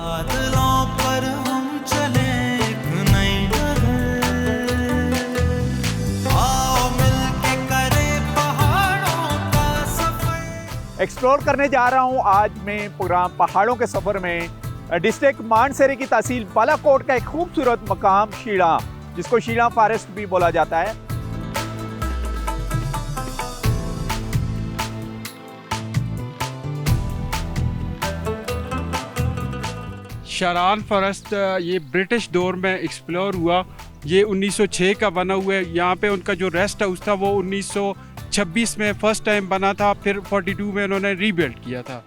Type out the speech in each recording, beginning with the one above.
बादलों पर हम चले एक नई डगर, आओ मिलके करें पहाड़ों का सफर। एक्सप्लोर करने जा रहा हूँ आज मैं प्रोग्राम पहाड़ों के सफ़र में डिस्ट्रिक्ट मानसरी की तहसील बालाकोट का एक खूबसूरत मकाम शीड़ा, जिसको शीड़ा फॉरेस्ट भी बोला जाता है। शारान फॉरेस्ट ये ब्रिटिश दौर में एक्सप्लोर हुआ। ये 1906 का बना हुआ है। यहाँ पे उनका जो रेस्ट हाउस था वो 1926 में फर्स्ट टाइम बना था, फिर 42 में उन्होंने रीबिल्ड किया था।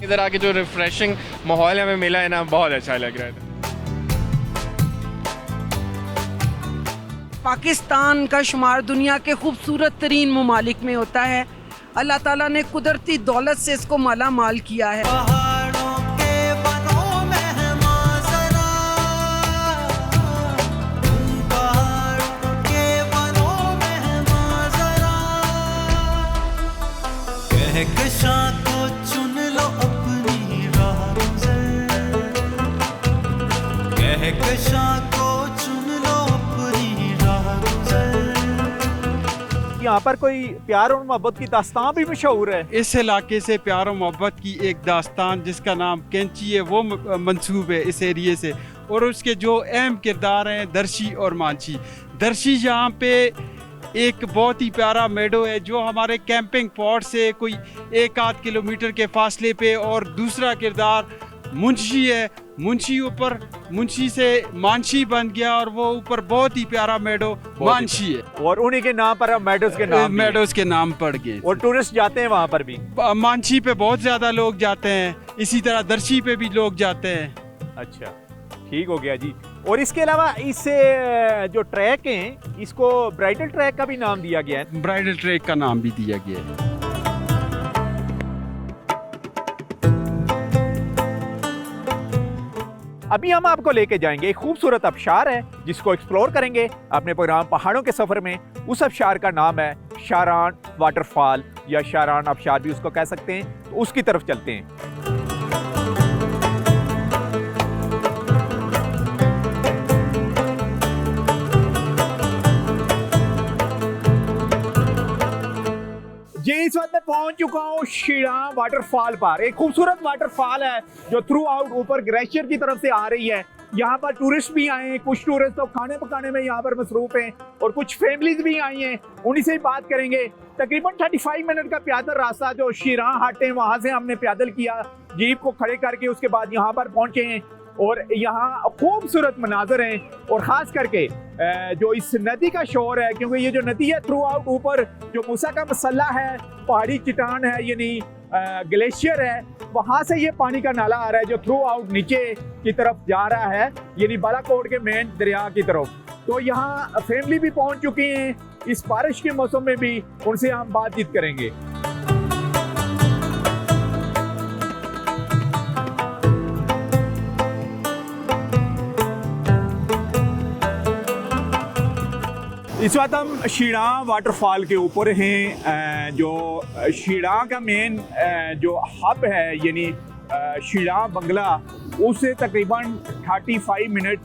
इधर आके जो रिफ्रेशिंग माहौल हमें मिला है ना, बहुत अच्छा लग रहा है। पाकिस्तान का शुमार दुनिया के खूबसूरत तरीन ममालिक में होता है। अल्लाह ताला ने कुदरती दौलत से इसको माला माल किया है। पहाड़ों के बनों में है माजरा, पहाड़ों के बनों में है माजरा, कहकशां को चुन लो अपनी राह गुज़र, कहकशां को चुन लो अपनी राह गुज़र। यहाँ पर कोई प्यार और मोहब्बत की दास्तान भी मशहूर है। इस इलाके से प्यार और मोहब्बत की एक दास्तान जिसका नाम कैंची है वो मंसूब है इस एरिए से, और उसके जो अहम किरदार हैं दर्शी और मांझी। दर्शी यहाँ पे एक बहुत ही प्यारा मेडो है जो हमारे कैंपिंग पॉट से कोई 1-8 किलोमीटर के फासले पे, और दूसरा किरदार मुंशी है। मुंशी से मानशी बन गया और वो ऊपर बहुत ही प्यारा मेडो मानशी है, और उन्हीं के नाम पर मेडोज के नाम मेडोज के नाम पड़ गए। और टूरिस्ट जाते हैं वहाँ पर भी। मानशी पे बहुत ज़्यादा लोग जाते हैं, इसी तरह दर्शी पे भी लोग जाते हैं। अच्छा, ठीक हो गया जी। और इसके अलावा इससे जो ट्रैक हैं इसको ब्राइडल ट्रैक का भी नाम दिया गया है। ब्राइडल ट्रैक का नाम भी दिया गया है। अभी हम आपको लेके जाएंगे एक खूबसूरत आबशार है जिसको एक्सप्लोर करेंगे अपने प्रोग्राम पहाड़ों के सफर में। उस आबशार का नाम है शारान वाटरफॉल या शारान आबशार भी उसको कह सकते हैं। तो उसकी तरफ चलते हैं। जी, इस वक्त मैं पहुंच चुका हूँ शीड़ा वाटरफॉल पर। एक खूबसूरत वाटरफॉल है जो थ्रू आउट ऊपर ग्लेशियर की तरफ से आ रही है। यहाँ पर टूरिस्ट भी आए हैं, कुछ टूरिस्ट तो खाने पकाने में यहाँ पर मसरूफ हैं, और कुछ फैमिलीज भी आई हैं। उन्हीं से ही बात करेंगे। तकरीबन 35 मिनट का पैदल रास्ता जो शीड़ा हाट है वहाँ से हमने पैदल किया, जीप को खड़े करके उसके बाद यहाँ पर पहुँचे हैं। और यहाँ खूबसूरत मनाजर हैं, और ख़ास करके जो इस नदी का शोर है, क्योंकि ये जो नदी है थ्रू आउट ऊपर जो मूसा का मसल्ला है, पहाड़ी चट्टान है यानी ग्लेशियर है, वहाँ से ये पानी का नाला आ रहा है जो थ्रू आउट नीचे की तरफ जा रहा है यानी बालाकोट के मेन दरिया की तरफ। तो यहाँ फैमिली भी पहुँच चुकी हैं। इस बारिश के मौसम में भी उनसे हम बातचीत करेंगे। इस वक्त हम शीड़ा वाटरफॉल के ऊपर हैं। जो शीड़ा का मेन जो हब है यानी शीड़ा बंगला, उससे तकरीबन 35 मिनट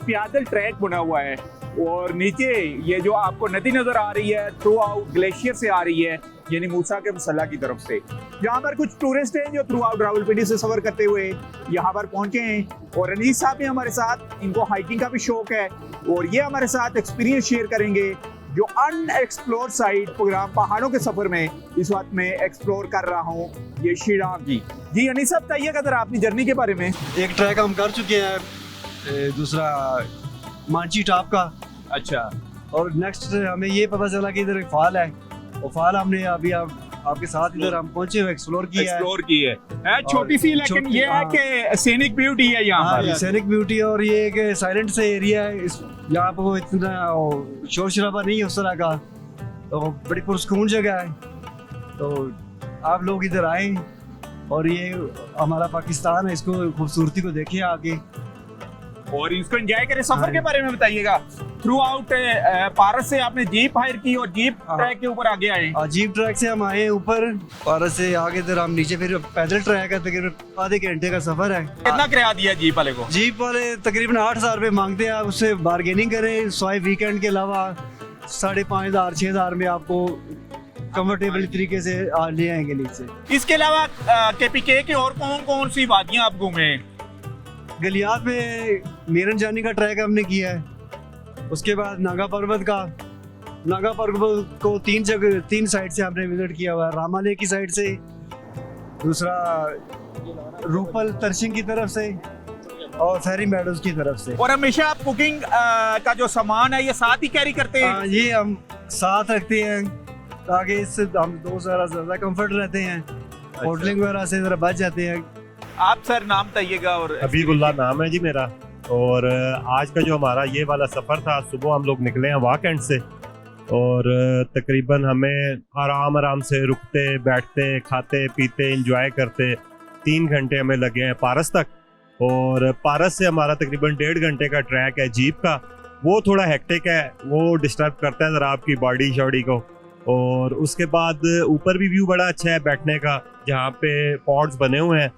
पैदल ट्रैक बना हुआ है। और नीचे ये जो आपको नदी नज़र आ रही है थ्रू आउट ग्लेशियर से आ रही है यानी मूसा के मसल्ला की तरफ से। यहाँ पर कुछ टूरिस्ट हैं जो थ्रू आउट रावलपिंडी से सफ़र करते हुए यहाँ पर पहुँचे हैं। और अनीस साहब भी हमारे साथ, इनको हाइकिंग का भी शौक है और ये हमारे साथ एक्सपीरियंस शेयर करेंगे जो अनएक्सप्लोर साइट प्रोग्राम पहाड़ों के सफ़र में इस वक्त मैं एक्सप्लोर कर रहा हूँ ये शीड़ा की। जी अनीस साहब, बताइएगा जरा अपनी जर्नी के बारे में। एक ट्रैक हम कर चुके हैं, दूसरा मांची टॉप का। अच्छा, और नेक्स्ट हमें ये पता चला कि इधर एक फॉल है, और फॉल हमने अभी आपके साथ इधर हम पहुंचे हुए एक्सप्लोर की है। छोटी सी, लेकिन ये है कि सीनिक ब्यूटी है यहाँ पर। सीनिक ब्यूटी, और ये एक साइलेंट से एरिया है। यहाँ पर वो इतना शोर शराबा नहीं है उस तरह का। तो बड़ी पुरस्कून जगह है। तो आप लोग इधर आए और ये हमारा पाकिस्तान है, इसको खूबसूरती को देखिए आगे और इसको एंजॉय करें। सफर हाँ। के बारे में बताइएगा। थ्रू आउट पारस से आपने जीप हायर की और जीप हाँ। ट्रैक के ऊपर आगे आए। जीप ट्रैक से हम आए ऊपर, पारस से आगे इधर हम नीचे, फिर पैदल ट्रैक है, तकरीबन आधे घंटे का सफर है। कितना किराया दिया जीप वाले को? जीप वाले तकरीबन 8,000 रुपये मांगते हैं, आप उससे बार्गेनिंग करें। सॉय वीकेंड के अलावा 5,500 6,000 में आपको कंफर्टेबल तरीके से ले आएंगे नीचे। इसके अलावा KPK के और कौन कौन सी वादियां आप घूमे? गलियात में मीरन जानी का ट्रैक हमने किया है। उसके बाद नागा पर्वत को 3 साइड से हमने विजिट किया हुआ है। रामाले की साइड से, दूसरा रूपल तरशिंग की तरफ से और फेरी मेडोज की तरफ से। और हमेशा आप कुकिंग का जो सामान है ये साथ ही कैरी करते हैं? ये हम साथ रखते हैं ताकि इससे हम दो ज़्यादा कंफर्ट रहते हैं। होटलिंग वगैरह से ज़रा बच जाते हैं। आप सर नाम बताइएगा। और हबीबुल्लाह नाम है जी मेरा। और आज का जो हमारा ये वाला सफ़र था, सुबह हम लोग निकले हैं वाकएंड से और तकरीबन हमें आराम से रुकते बैठते खाते पीते एंजॉय करते 3 घंटे हमें लगे हैं पारस तक। और पारस से हमारा तकरीबन 1.5 घंटे का ट्रैक है जीप का। वो थोड़ा हेक्टिक है, वो डिस्टर्ब करता है ज़रा आपकी बॉडी शॉडी को। और उसके बाद ऊपर भी व्यू बड़ा अच्छा है बैठने का, जहाँ पे पॉड्स बने हुए हैं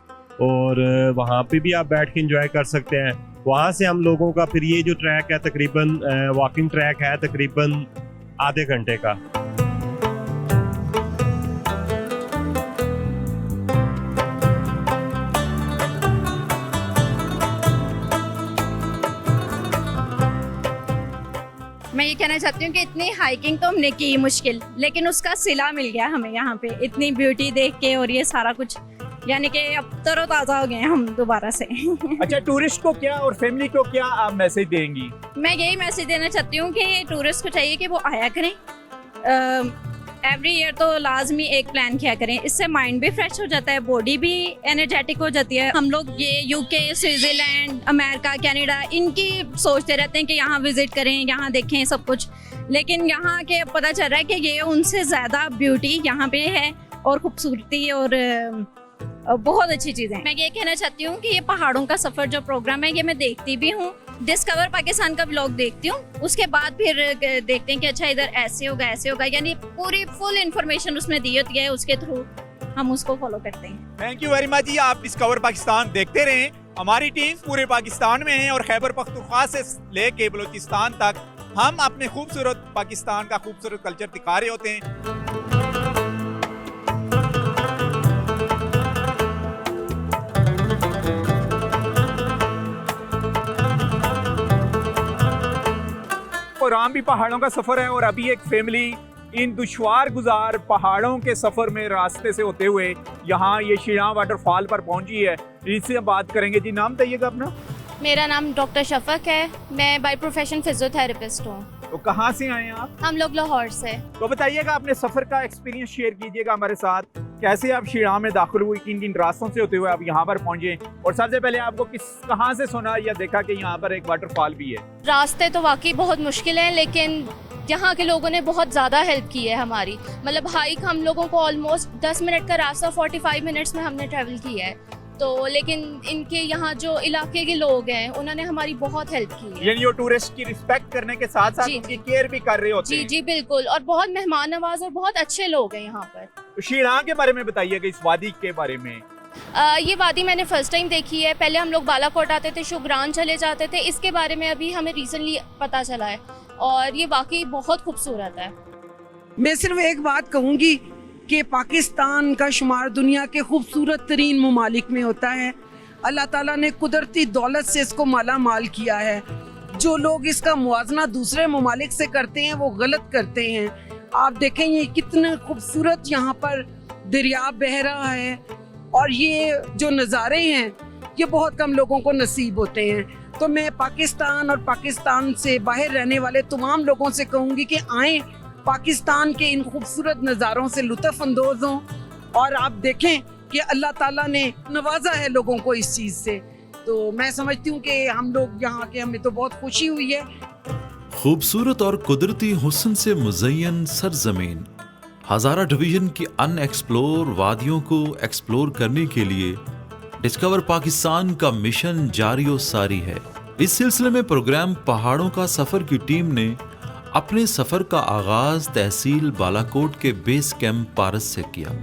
और वहाँ पे भी आप बैठ के एंजॉय कर सकते हैं। वहाँ से हम लोगों का फिर ये जो ट्रैक है तकरीबन वॉकिंग ट्रैक है तकरीबन आधे घंटे का। मैं ये कहना चाहती हूँ कि इतनी हाइकिंग तो हमने की मुश्किल, लेकिन उसका सिला मिल गया हमें यहाँ पे इतनी ब्यूटी देख के और ये सारा कुछ, यानी कि अब तरोताज़ा हो गए हैं हम दोबारा से। अच्छा, टूरिस्ट को क्या और फैमिली को क्या आप मैसेज देंगी? मैं यही मैसेज देना चाहती हूँ कि टूरिस्ट को चाहिए कि वो आया करें। एवरी ईयर तो लाजमी एक प्लान किया करें, इससे माइंड भी फ्रेश हो जाता है, बॉडी भी एनर्जेटिक हो जाती है। हम लोग ये UK, स्विट्ज़रलैंड, अमेरिका, कनाडा इनकी सोचते रहते हैं कि यहाँ विजिट करें, यहाँ देखें सब कुछ, लेकिन यहाँ के पता चल रहा है कि ये उनसे ज़्यादा ब्यूटी यहाँ पे है और खूबसूरती और बहुत अच्छी चीज़ें। मैं ये कहना चाहती हूँ कि ये पहाड़ों का सफ़र जो प्रोग्राम है ये मैं देखती भी हूँ, डिस्कवर पाकिस्तान का व्लॉग देखती हूँ, उसके बाद फिर देखते हैं कि अच्छा इधर ऐसे होगा, यानी पूरी फुल इन्फॉर्मेशन उसमें दी होती है, उसके थ्रू हम उसको फॉलो करते हैं। थैंक यू वेरी मच जी। आप डिस्कवर पाकिस्तान देखते रहें। हमारी टीम पूरे पाकिस्तान में है और खैबर पख्तूनख्वा से लेके बलूचिस्तान तक हम अपने खूबसूरत पाकिस्तान का खूबसूरत कल्चर दिखा रहे होते हैं। और भी पहाड़ों का सफर है और अभी एक फैमिली इन दुश्वार गुजार पहाड़ों के सफर में रास्ते से होते हुए यहाँ ये शिड़ा वाटरफॉल पर पहुंची है। इनसे बात करेंगे। जी नाम बताइएगा अपना। मेरा नाम डॉक्टर शफक है, मैं बाय प्रोफेशन फिजियोथेरेपिस्ट हूँ। तो कहाँ से आए हैं आप? हम लोग लाहौर से। तो बताइएगा अपने सफर का एक्सपीरियंस शेयर कीजिएगा हमारे साथ। कैसे आप शिड़ा में दाखिल हुई, किन किन रास्तों से होते हुए आप यहाँ पर पहुंचे, और सबसे पहले आपको कहाँ से सुना या देखा कि यहाँ पर एक वाटरफॉल भी है? रास्ते तो वाकई बहुत मुश्किल हैं, लेकिन यहाँ के लोगों ने बहुत ज़्यादा हेल्प की है हमारी। मतलब हाइक हम लोगों को ऑलमोस्ट 10 मिनट का रास्ता 45 मिनट्स में हमने ट्रैवल किया है। तो लेकिन इनके यहाँ जो इलाके के लोग हैं उन्होंने हमारी बहुत हेल्प की है। यानी वो टूरिस्ट की रिस्पेक्ट करने के साथ साथ उनकी केयर भी कर रहे होते हैं। जी बिल्कुल, और बहुत मेहमान नवाज और बहुत अच्छे लोग हैं यहाँ पर। तो शिड़ा के बारे में बताइएगा, इस वादी के बारे में। ये वादी मैंने फर्स्ट टाइम देखी है। पहले हम लोग बालाकोट आते थे, शुगरान चले जाते थे। इसके बारे में अभी हमें रिसेंटली पता चला है और ये वाकई बहुत खूबसूरत है। मैं सिर्फ एक बात कहूँगी कि पाकिस्तान का शुमार दुनिया के खूबसूरत तरीन ममालिक में होता है। अल्लाह ताला ने कुदरती दौलत से इसको माला माल किया है। जो लोग इसका मुआजना दूसरे ममालिक से करते हैं वो गलत करते हैं। आप देखें ये कितने खूबसूरत यहाँ पर दरिया बह रहा है और ये जो नज़ारे हैं ये बहुत कम लोगों को नसीब होते हैं। तो मैं पाकिस्तान और पाकिस्तान से बाहर रहने वाले तमाम लोगों से कहूँगी कि आएँ, पाकिस्तान के इन खूबसूरत नज़ारों से लुत्फ़ अंदोज़ हों और आप देखें कि अल्लाह ताला ने नवाजा है लोगों को इस चीज़ से। तो मैं समझती हूँ कि हम लोग यहाँ के, हमें तो बहुत खुशी हुई है। खूबसूरत और कुदरती हुस्न से मुज़य्यन सरजमीन हज़ारा डिवीज़न की अनएक्सप्लोर वादियों को एक्सप्लोर करने के लिए डिस्कवर पाकिस्तान का मिशन जारी और सारी है। इस सिलसिले में प्रोग्राम पहाड़ों का सफ़र की टीम ने अपने सफ़र का आगाज़ तहसील बालाकोट के बेस कैंप पारस से किया।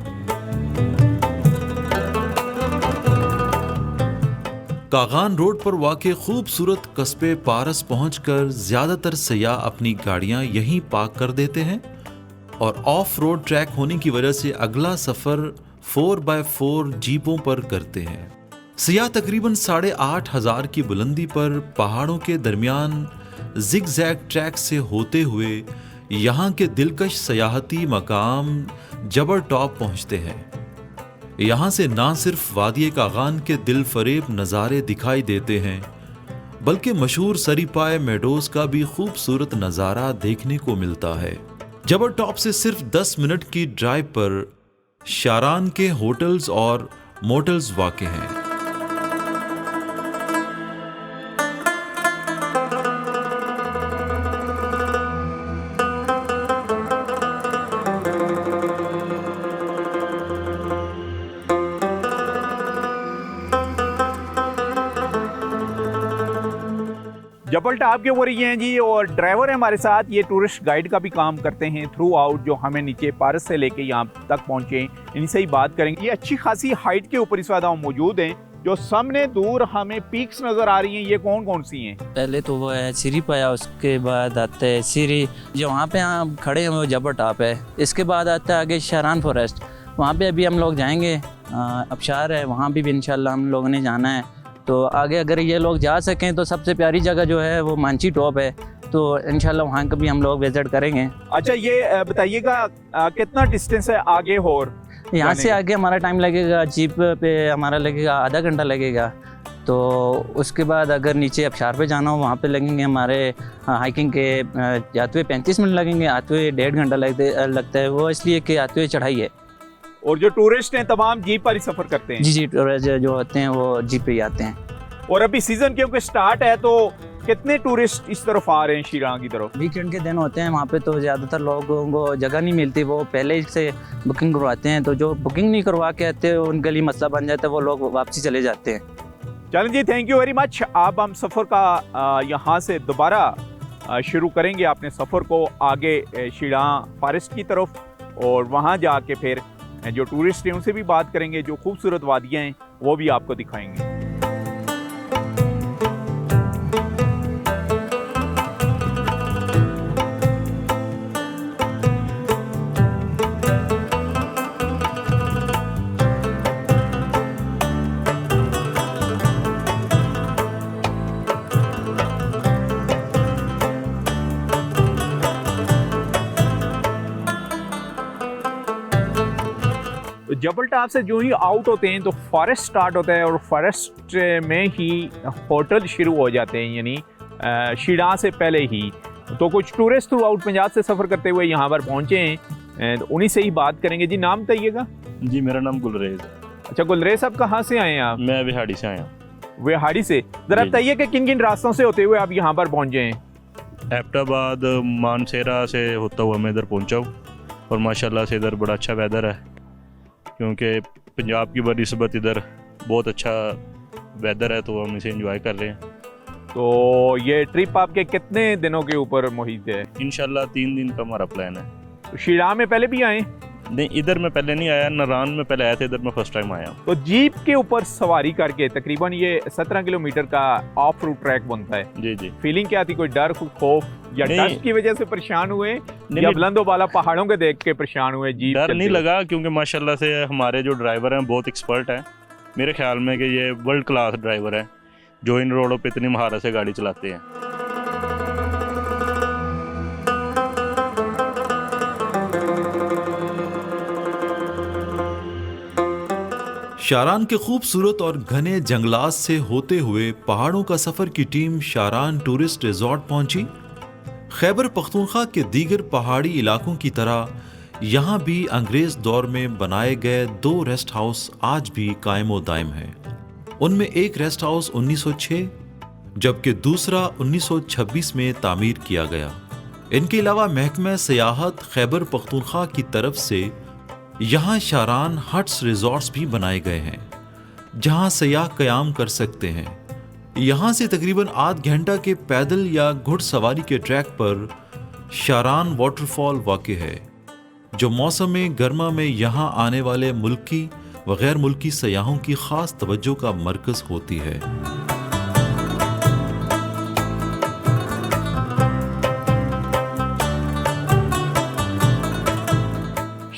कागान रोड पर वाक़े खूबसूरत कस्बे पारस पहुंचकर ज़्यादातर सयाह अपनी गाड़ियां यहीं पार्क कर देते हैं और ऑफ रोड ट्रैक होने की वजह से अगला सफ़र 4x4 जीपों पर करते हैं। सयाह तकरीबन 8,500 की बुलंदी पर पहाड़ों के दरमियान जिग-जैग ट्रैक से होते हुए यहाँ के दिलकश सयाहती मकाम जबर टॉप पहुँचते हैं। यहाँ से ना सिर्फ वादिये कागान के दिल फरेब नज़ारे दिखाई देते हैं बल्कि मशहूर सरीपाए मेडोज का भी खूबसूरत नज़ारा देखने को मिलता है। जबर टॉप से सिर्फ 10 मिनट की ड्राइव पर शारान के होटल्स और मोटल्स वाक़े हैं। जबल टॉप के ऊपर ही हैं जी और ड्राइवर है हमारे साथ, ये टूरिस्ट गाइड का भी काम करते हैं थ्रू आउट, जो हमें नीचे पारस से लेके यहाँ तक पहुँचे। इनसे ही बात करेंगे। ये अच्छी खासी हाइट के ऊपर इस वक्त हम मौजूद हैं। जो सामने दूर हमें पीक्स नज़र आ रही हैं, ये कौन कौन सी हैं? पहले तो वो है सिरी पाया, उसके बाद आता है सिरी, जो वहाँ पे हम खड़े हैं वो जबर टॉप है। इसके बाद आता है आगे शारान फॉरेस्ट, वहाँ पे अभी हम लोग जाएंगे। अबशार है, वहाँ भी इंशाल्लाह हम लोगों ने जाना है। तो आगे अगर ये लोग जा सकें तो सबसे प्यारी जगह जो है वो मांची टॉप है, तो इंशाल्लाह वहाँ का भी हम लोग विजिट करेंगे। अच्छा, ये बताइएगा कितना डिस्टेंस है आगे? और यहाँ से आगे हमारा टाइम लगेगा, जीप पे हमारा लगेगा आधा घंटा लगेगा। तो उसके बाद अगर नीचे अबशार पे जाना हो वहाँ पे लगेंगे हमारे हाइकिंग के जाते हुए 35 मिनट लगेंगे, आते हुए 1.5 घंटा लगता है। वो इसलिए कि आते हुए चढ़ाई है। और जो टूरिस्ट हैं तमाम जीप पर ही सफ़र करते हैं? जी, टूरिस्ट जो होते हैं वो जीप पे ही आते हैं। और अभी सीज़न क्योंकि स्टार्ट है तो कितने टूरिस्ट इस तरफ आ रहे हैं शिरां की तरफ? वीकेंड के दिन होते हैं वहाँ पे, तो ज़्यादातर लोगों को जगह नहीं मिलती, वो पहले ही से बुकिंग करवाते हैं। तो जो बुकिंग नहीं करवा के आते उनके लिए मसला बन जाता है, वो लोग वापसी चले जाते हैं। चलें जी, थैंक यू वेरी मच। अब हम सफ़र का यहाँ से दोबारा शुरू करेंगे अपने सफ़र को आगे शिरां फॉरेस्ट की तरफ, और वहाँ जाके फिर जो टूरिस्ट हैं उनसे भी बात करेंगे, जो खूबसूरत वादियाँ हैं वो भी आपको दिखाएंगे। जबल टॉप से जो ही आउट होते हैं तो फॉरेस्ट स्टार्ट होता है और फॉरेस्ट में ही होटल शुरू हो जाते हैं, यानी शिरां से पहले ही। तो कुछ टूरिस्ट थ्रू आउट पंजाब से सफ़र करते हुए यहाँ पर पहुँचे हैं, तो उन्हीं से ही बात करेंगे। जी, नाम बताइएगा। जी, मेरा नाम गुलरेज है। अच्छा गुलरेज साहब, कहाँ से आए हैं आप? मैं विहाड़ी से आया हूँ। विहाड़ी से। ज़रा बताइए कि किन किन रास्तों से होते हुए आप यहाँ पर पहुँचे हैं? एबटाबाद मानसेरा से होता हुआ मैं इधर पहुँचा हूँ, और माशाल्लाह से इधर बड़ा अच्छा वेदर है, क्योंकि पंजाब की बनिस्बत इधर बहुत अच्छा वेदर है, तो हम इसे एंजॉय कर रहे हैं। तो ये ट्रिप आपके कितने दिनों के ऊपर मुहित है? इंशाल्लाह 3 दिन का हमारा प्लान है। तो शिरां में पहले भी आए? नहीं, इधर मैं पहले नहीं आया, नारान में पहले आया था, इधर मैं फर्स्ट टाइम आया। तो जीप के ऊपर सवारी करके तकरीबन ये 17 किलोमीटर का ऑफ रूट ट्रैक बनता है। जी जी। फीलिंग क्या थी? कोई डर, कोई खौफ, या डस्ट की वजह से परेशान हुए, या बुलंदो वाला पहाड़ों के देख के परेशान हुए? जीप डर नहीं लगा, क्योंकि माशाल्लाह से हमारे जो ड्राइवर हैं बहुत एक्सपर्ट हैं। मेरे ख्याल में कि ये वर्ल्ड क्लास ड्राइवर है जो इन रोडों पे इतनी महारत से गाड़ी चलाते हैं। शारान के खूबसूरत और घने जंगलात से होते हुए पहाड़ों का सफ़र की टीम शारान टूरिस्ट रिजॉर्ट पहुंची। खैबर पख्तूनख्वा के दीगर पहाड़ी इलाकों की तरह यहाँ भी अंग्रेज़ दौर में बनाए गए 2 रेस्ट हाउस आज भी कायम व दायम हैं। उनमें एक रेस्ट हाउस 1906 जबकि दूसरा 1926 में तामीर किया गया। इनके अलावा महकमा सियाहत खैबर पख्तूनख्वा की तरफ से यहाँ शारान हट्स रिजॉर्ट्स भी बनाए गए हैं जहाँ सयाह क़याम कर सकते हैं। यहाँ से तकरीबन आध घंटा के पैदल या घुड़सवारी के ट्रैक पर शारान वाटरफॉल वाक़ है, जो मौसम गर्मा में यहाँ आने वाले मुल्की व गैर मुल्की सयाहों की ख़ास तवज्जो का मरकज़ होती है।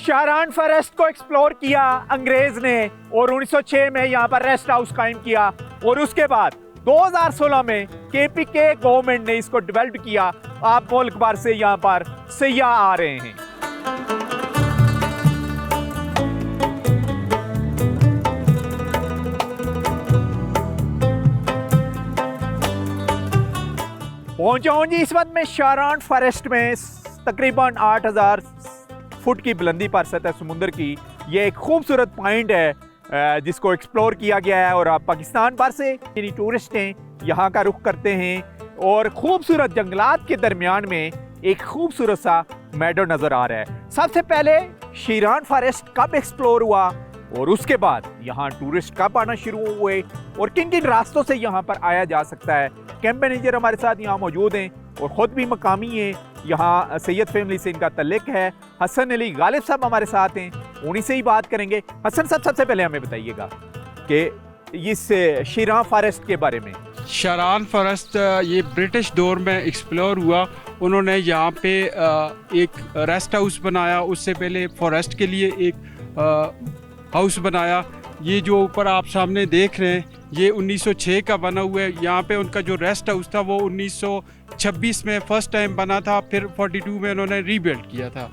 शारान फॉरेस्ट को एक्सप्लोर किया अंग्रेज ने और 1906 में यहाँ पर रेस्ट हाउस कायम किया और उसके बाद 2016 में केपीके गवर्नमेंट ने इसको डेवलप किया। आप मुल्क भर से यहाँ पर सयाह आ रहे हैं। पहुंचा हूं जी इस वक्त में शारान फॉरेस्ट में तकरीबन 8000 फुट की बुलंदी पर सतह समुंदर की ये एक खूबसूरत पॉइंट है जिसको एक्सप्लोर किया गया है और आप पाकिस्तान भर से यानी टूरिस्ट हैं यहाँ का रुख करते हैं और खूबसूरत जंगलात के दरमियान में एक खूबसूरत सा मैडो नज़र आ रहा है। सबसे पहले शारान फॉरेस्ट कब एक्सप्लोर हुआ और उसके बाद यहाँ टूरिस्ट कब आना शुरू हुए और किन किन रास्तों से यहाँ पर आया जा सकता है। कैंप मैनेजर हमारे साथ यहाँ मौजूद हैं और ख़ुद भी मकामी हैं, यहाँ सैयद फैमिली से इनका तल्लुक़ है। हसन अली गालिब साहब हमारे साथ हैं, उन्हीं से ही बात करेंगे। हसन साहब सबसे पहले हमें बताइएगा कि इस शारान फॉरेस्ट के बारे में। शारान फॉरेस्ट ये ब्रिटिश दौर में एक्सप्लोर हुआ। उन्होंने यहाँ पे एक रेस्ट हाउस बनाया, उससे पहले फॉरेस्ट के लिए एक हाउस बनाया। ये जो ऊपर आप सामने देख रहे हैं ये 1906 का बना हुआ है। यहाँ पे उनका जो रेस्ट हाउस था वो 1926 में फर्स्ट टाइम बना था, फिर 42 में उन्होंने रीबिल्ड किया था।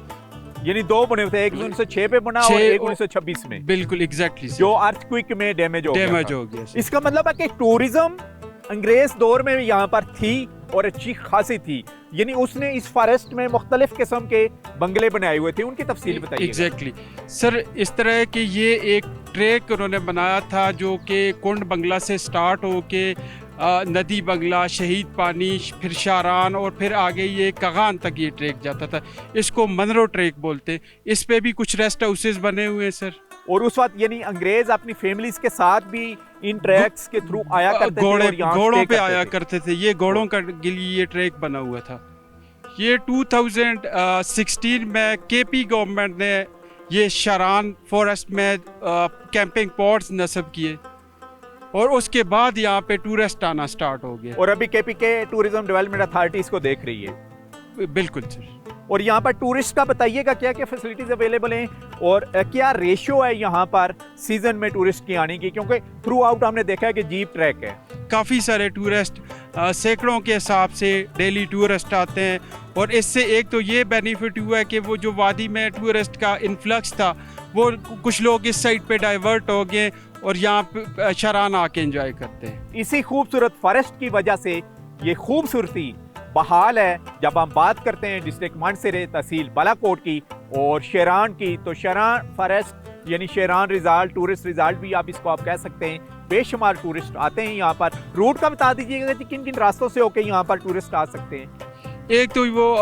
यानी दो बने थे, एक 1906 पे बना और एक 1926 में। बिल्कुल एग्जैक्टली, जो अर्थक्वेक में डैमेज हो गया। इसका मतलब है कि टूरिज्म अंग्रेज दौर में यहाँ पर थी और अच्छी खासी थी। यानी उसने इस फॉरेस्ट में मुख्तलिफ किस्म के बंगले बनाए हुए थे, उनकी तफसील बताइए। एग्जैक्टली सर, इस तरह कि ये एक ट्रैक उन्होंने बनाया था जो कि कुंड बंगला से स्टार्ट हो के नदी बंगला, शहीद पानी, फिर शारान और फिर आगे ये कगान तक ये ट्रैक जाता था। इसको मनरो ट्रैक बोलते हैं। इस पे भी कुछ रेस्ट हाउसेस बने हुए हैं सर। और उस वक्त यानी अंग्रेज अपनी फैमिलीज के साथ भी इन ट्रैक्स के थ्रू आया करते थे, घोड़ों पे आया करते थे। ये घोड़ों के लिए ये ट्रैक बना हुआ था। ये 2016 में केपी गवर्नमेंट ने ये शारान फॉरेस्ट में कैंपिंग पॉट्स नस्ब किए और उसके बाद यहाँ पे टूरिस्ट आना स्टार्ट हो गया। और अभी केपीके टूरिज्म डेवलपमेंट अथॉरिटी इसको देख रही है। बिल्कुल सर। और यहाँ पर टूरिस्ट का बताइएगा क्या क्या फैसिलिटीज अवेलेबल हैं और क्या रेशियो है यहाँ पर सीजन में टूरिस्ट की आने की, क्योंकि थ्रू आउट हमने देखा है कि जीप ट्रैक है। काफ़ी सारे टूरिस्ट सैकड़ों के हिसाब से डेली टूरिस्ट आते हैं और इससे एक तो ये बेनिफिट हुआ है कि वो जो वादी में टूरिस्ट का इन्फ्लक्स था वो कुछ लोग इस साइड पे डाइवर्ट हो गए और यहाँ पे शारान आके एंजॉय करते हैं। इसी खूबसूरत फॉरेस्ट की वजह से ये खूबसूरती बहाल है। जब हम बात करते हैं डिस्ट्रिक्ट मानसरे तहसील बालाकोट की और शारान की, तो शारान फॉरेस्ट यानी शारान रिजॉर्ट, टूरिस्ट रिजॉर्ट भी आप इसको आप कह सकते हैं। बेशुमार टूरिस्ट आते हैं यहाँ पर। रूट का बता दीजिएगा कि किन किन रास्तों से होकर यहाँ पर टूरिस्ट आ सकते हैं। एक तो वो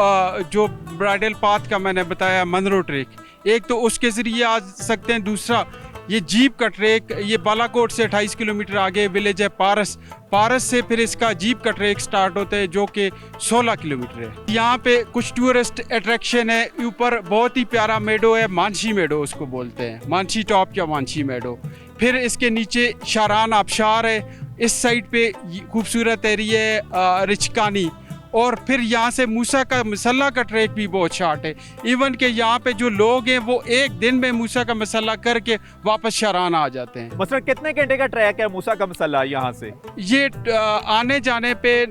जो ब्राइडल पाथ का मैंने बताया मनरो ट्रैक, एक तो उसके ज़रिए आ सकते हैं। दूसरा ये जीप का ट्रैक, ये बालाकोट से 28 किलोमीटर आगे विलेज है पारस। पारस से फिर इसका जीप का ट्रैक स्टार्ट होता है जो कि 16 किलोमीटर है। यहाँ पे कुछ टूरिस्ट अट्रैक्शन है। ऊपर बहुत ही प्यारा मेडो है, मानसी मेडो उसको बोलते हैं, मानसी टॉप या मानसी मेडो। फिर इसके नीचे शारान आबशार है। इस साइड पे खूबसूरत एरिया है रिचकानी। और फिर यहाँ से मूसा का मसल्ला का ट्रैक भी बहुत शार्ट है। इवन के यहाँ पे जो लोग हैं वो एक दिन में मूसा का मसल्ला करके वापस शारान आ जाते हैं। मतलब कितने घंटे का ट्रैक है मूसा का मसल्ला यहाँ से? ये आने जाने पे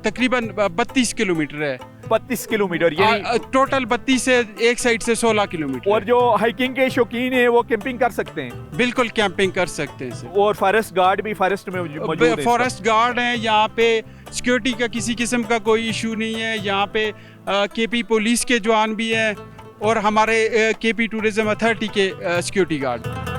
तकरीबन 32 किलोमीटर है। 32 किलोमीटर यानी टोटल 32 से एक साइड से 16 किलोमीटर। और जो हाइकिंग के शौकीन है वो कैंपिंग कर सकते हैं? बिल्कुल कैंपिंग कर सकते हैं। और फॉरेस्ट गार्ड भी फॉरेस्ट में मौजूद है? फॉरेस्ट गार्ड हैं यहाँ पे। सिक्योरिटी का किसी किस्म का कोई इशू नहीं है। यहाँ पे केपी पुलिस के जवान भी हैं और हमारे केपी टूरिज्म अथॉरिटी के सिक्योरिटी गार्ड।